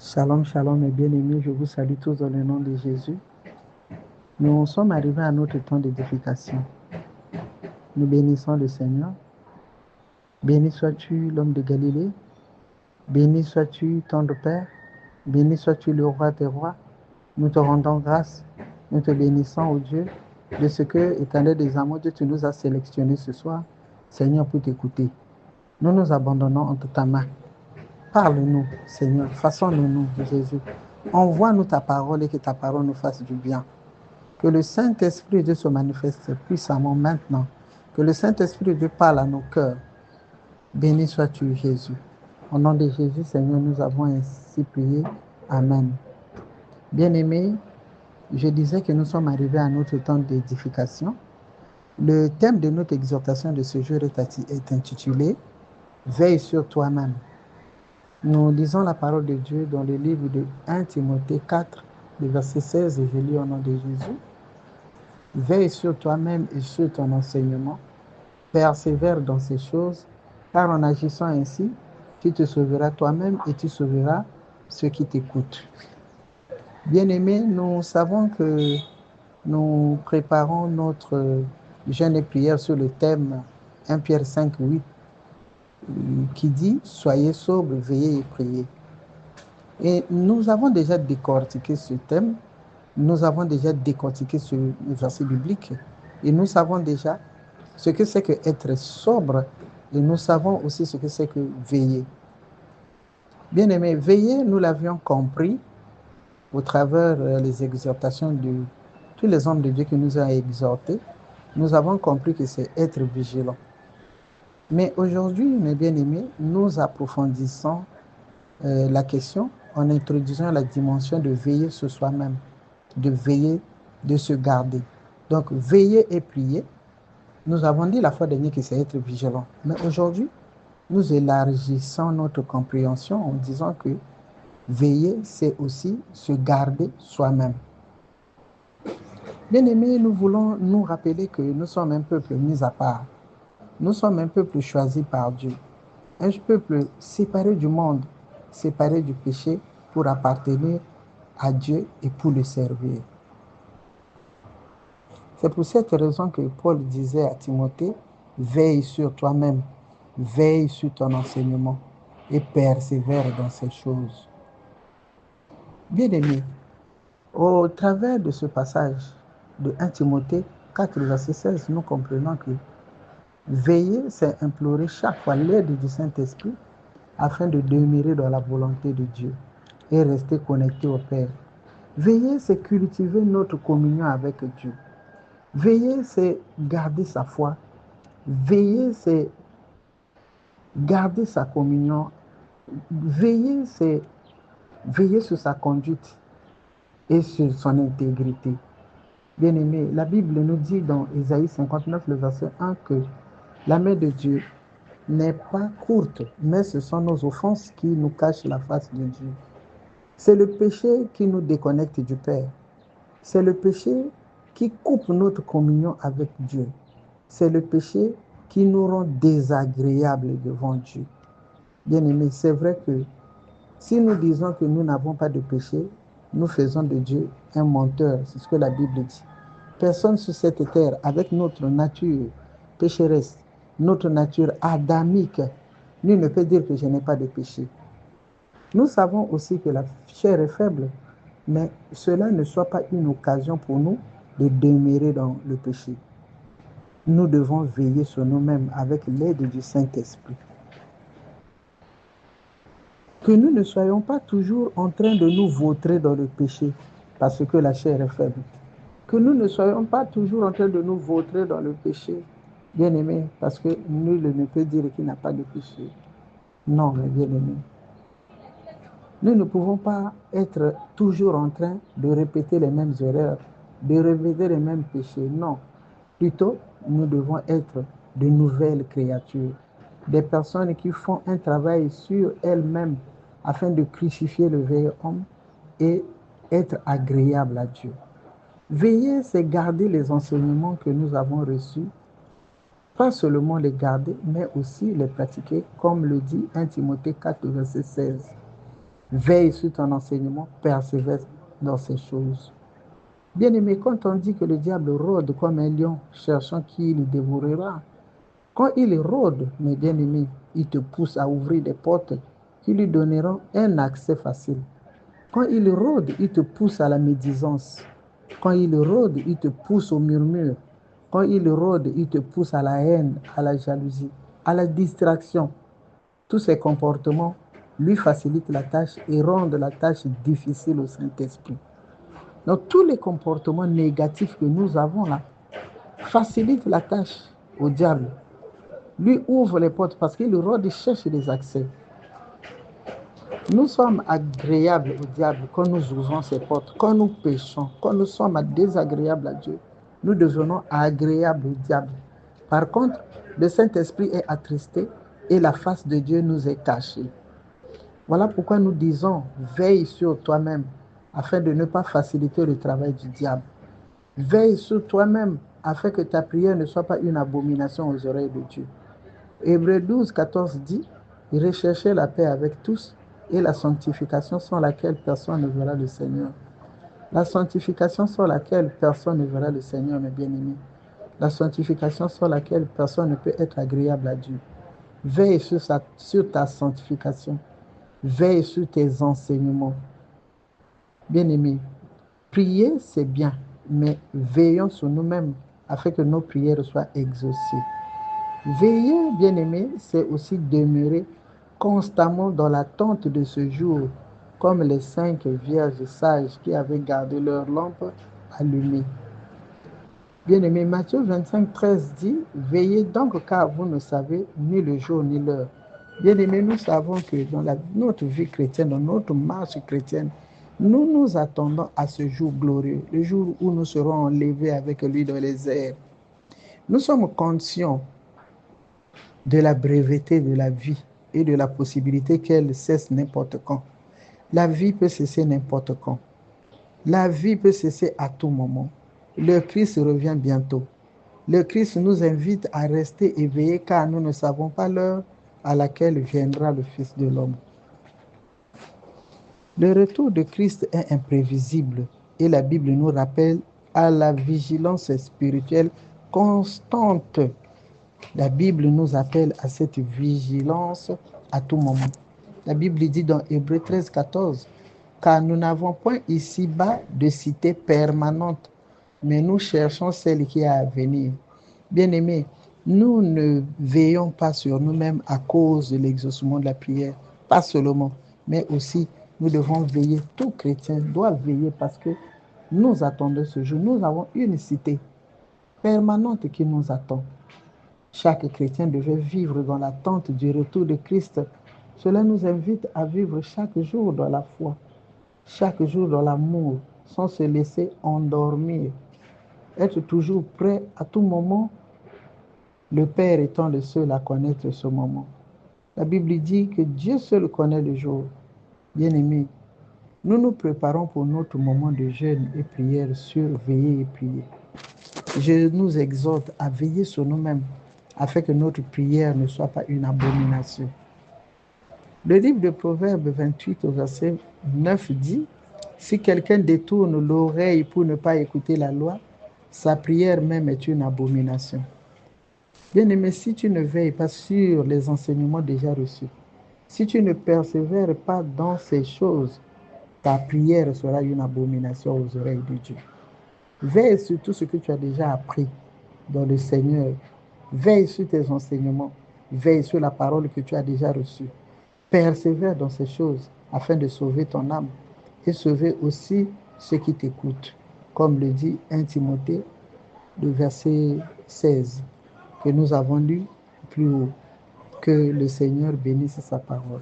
Shalom, shalom, mes bien-aimés, je vous salue tous dans le nom de Jésus. Nous sommes arrivés à notre temps d'édification. Nous bénissons le Seigneur. Béni sois-tu, l'homme de Galilée. Béni sois-tu, tendre Père. Béni sois-tu, le roi des rois. Nous te rendons grâce. Nous te bénissons, ô Dieu, de ce que, éternel des amours, Dieu, tu nous as sélectionnés ce soir, Seigneur, pour t'écouter. Nous nous abandonnons entre ta main. Parle-nous, Seigneur, façonne-nous, Jésus. Envoie-nous ta parole et que ta parole nous fasse du bien. Que le Saint-Esprit de Dieu se manifeste puissamment maintenant. Que le Saint-Esprit de Dieu parle à nos cœurs. Béni sois-tu, Jésus. Au nom de Jésus, Seigneur, nous avons ainsi prié. Amen. Bien-aimés, je disais que nous sommes arrivés à notre temps d'édification. Le thème de notre exhortation de ce jour est intitulé « Veille sur toi-même ». Nous lisons la parole de Dieu dans le livre de 1 Timothée 4, le verset 16, et je lis au nom de Jésus. Veille sur toi-même et sur ton enseignement, persévère dans ces choses, car en agissant ainsi, tu te sauveras toi-même et tu sauveras ceux qui t'écoutent. Bien-aimés, nous savons que nous préparons notre jeûne et prière sur le thème 1 Pierre 5, 8, qui dit « Soyez sobres, veillez et priez ». Et nous avons déjà décortiqué ce thème, nous avons déjà décortiqué ce verset biblique, et nous savons déjà ce que c'est que être sobre, et nous savons aussi ce que c'est que veiller. Bien aimé, veiller, nous l'avions compris au travers les exhortations de tous les hommes de Dieu qui nous ont exhortés. Nous avons compris que c'est être vigilant. Mais aujourd'hui, mes bien-aimés, nous approfondissons la question en introduisant la dimension de veiller sur soi-même, de veiller, de se garder. Donc, veiller et prier. Nous avons dit la fois dernière que c'est être vigilant. Mais aujourd'hui, nous élargissons notre compréhension en disant que veiller, c'est aussi se garder soi-même. Bien-aimés, nous voulons nous rappeler que nous sommes un peuple mis à part. Nous sommes un peuple choisi par Dieu. Un peuple séparé du monde, séparé du péché pour appartenir à Dieu et pour le servir. C'est pour cette raison que Paul disait à Timothée, veille sur toi-même, veille sur ton enseignement et persévère dans ces choses. Bien-aimés, au travers de ce passage de 1 Timothée 4, verset 16, nous comprenons que veiller, c'est implorer chaque fois l'aide du Saint-Esprit afin de demeurer dans la volonté de Dieu et rester connecté au Père. Veiller, c'est cultiver notre communion avec Dieu. Veiller, c'est garder sa foi. Veiller, c'est garder sa communion. Veiller, c'est veiller sur sa conduite et sur son intégrité. Bien-aimé, la Bible nous dit dans Ésaïe 59, le verset 1, que la main de Dieu n'est pas courte, mais ce sont nos offenses qui nous cachent la face de Dieu. C'est le péché qui nous déconnecte du Père. C'est le péché qui coupe notre communion avec Dieu. C'est le péché qui nous rend désagréables devant Dieu. Bien-aimés, c'est vrai que si nous disons que nous n'avons pas de péché, nous faisons de Dieu un menteur. C'est ce que la Bible dit. Personne sur cette terre, avec notre nature pécheresse, notre nature adamique, nul ne peut dire que je n'ai pas de péché. Nous savons aussi que la chair est faible, mais cela ne soit pas une occasion pour nous de demeurer dans le péché. Nous devons veiller sur nous-mêmes avec l'aide du Saint-Esprit. Que nous ne soyons pas toujours en train de nous vautrer dans le péché parce que la chair est faible. Que nous ne soyons pas toujours en train de nous vautrer dans le péché, bien-aimés, parce que nul ne peut dire qu'il n'a pas de péché. Non, mes bien-aimés. Nous ne pouvons pas être toujours en train de répéter les mêmes erreurs, de répéter les mêmes péchés. Non. Plutôt, nous devons être de nouvelles créatures, des personnes qui font un travail sur elles-mêmes afin de crucifier le vieil homme et être agréable à Dieu. Veiller, c'est garder les enseignements que nous avons reçus, pas seulement les garder, mais aussi les pratiquer, comme le dit 1 Timothée 4, verset 16. Veille sur ton enseignement, persévère dans ces choses. Bien-aimé, quand on dit que le diable rôde comme un lion, cherchant qui le dévorera, quand il rôde, mes bien-aimés, il te pousse à ouvrir des portes qui lui donneront un accès facile. Quand il rôde, il te pousse à la médisance. Quand il rôde, il te pousse au murmure. Quand il rôde, il te pousse à la haine, à la jalousie, à la distraction. Tous ces comportements lui facilitent la tâche et rendent la tâche difficile au Saint-Esprit. Donc tous les comportements négatifs que nous avons là facilitent la tâche au diable. Lui ouvre les portes parce qu'il rôde, il cherche des accès. Nous sommes agréables au diable quand nous ouvrons ces portes, quand nous péchons, quand nous sommes désagréables à Dieu. Nous devenons agréables au diable. Par contre, le Saint-Esprit est attristé et la face de Dieu nous est cachée. Voilà pourquoi nous disons, veille sur toi-même afin de ne pas faciliter le travail du diable. Veille sur toi-même afin que ta prière ne soit pas une abomination aux oreilles de Dieu. Hébreux 12, 14 dit, recherchez la paix avec tous et la sanctification sans laquelle personne ne verra le Seigneur. La sanctification sans laquelle personne ne verra le Seigneur, mes bien-aimés. La sanctification sans laquelle personne ne peut être agréable à Dieu. Veille sur ta sanctification. Veille sur tes enseignements. Bien-aimés, prier, c'est bien, mais veillons sur nous-mêmes afin que nos prières soient exaucées. Veiller, bien-aimé, c'est aussi demeurer constamment dans l'attente de ce jour, comme les 5 vierges sages qui avaient gardé leur lampe allumée. Bien-aimé, Matthieu 25, 13 dit, veillez donc car vous ne savez ni le jour ni l'heure. Bien-aimé, nous savons que dans notre vie chrétienne, dans notre marche chrétienne, nous nous attendons à ce jour glorieux, le jour où nous serons enlevés avec lui dans les airs. Nous sommes conscients de la breveté de la vie et de la possibilité qu'elle cesse n'importe quand. La vie peut cesser n'importe quand. La vie peut cesser à tout moment. Le Christ revient bientôt. Le Christ nous invite à rester éveillés car nous ne savons pas l'heure à laquelle viendra le Fils de l'homme. Le retour de Christ est imprévisible et la Bible nous rappelle à la vigilance spirituelle constante. La Bible nous appelle à cette vigilance à tout moment. La Bible dit dans Hébreux 13, 14, car nous n'avons point ici-bas de cité permanente, mais nous cherchons celle qui est à venir. Bien-aimés, nous ne veillons pas sur nous-mêmes à cause de l'exaucement de la prière, pas seulement, mais aussi nous devons veiller, tout chrétien doit veiller parce que nous attendons ce jour. Nous avons une cité permanente qui nous attend. Chaque chrétien devait vivre dans l'attente du retour de Christ. Cela nous invite à vivre chaque jour dans la foi, chaque jour dans l'amour, sans se laisser endormir. Être toujours prêt à tout moment, le Père étant le seul à connaître ce moment. La Bible dit que Dieu seul connaît le jour. Bien-aimés, nous nous préparons pour notre moment de jeûne et prière sur veiller et prier. Je nous exhorte à veiller sur nous-mêmes afin que notre prière ne soit pas une abomination. Le livre de Proverbes 28 au verset 9 dit, si quelqu'un détourne l'oreille pour ne pas écouter la loi, sa prière même est une abomination. Bien-aimé, si tu ne veilles pas sur les enseignements déjà reçus, si tu ne persévères pas dans ces choses, ta prière sera une abomination aux oreilles de Dieu. Veille sur tout ce que tu as déjà appris dans le Seigneur. Veille sur tes enseignements. Veille sur la parole que tu as déjà reçue. Persévère dans ces choses afin de sauver ton âme et sauver aussi ceux qui t'écoutent. Comme le dit 1 Timothée, le verset 16, que nous avons lu plus haut. Que le Seigneur bénisse sa parole.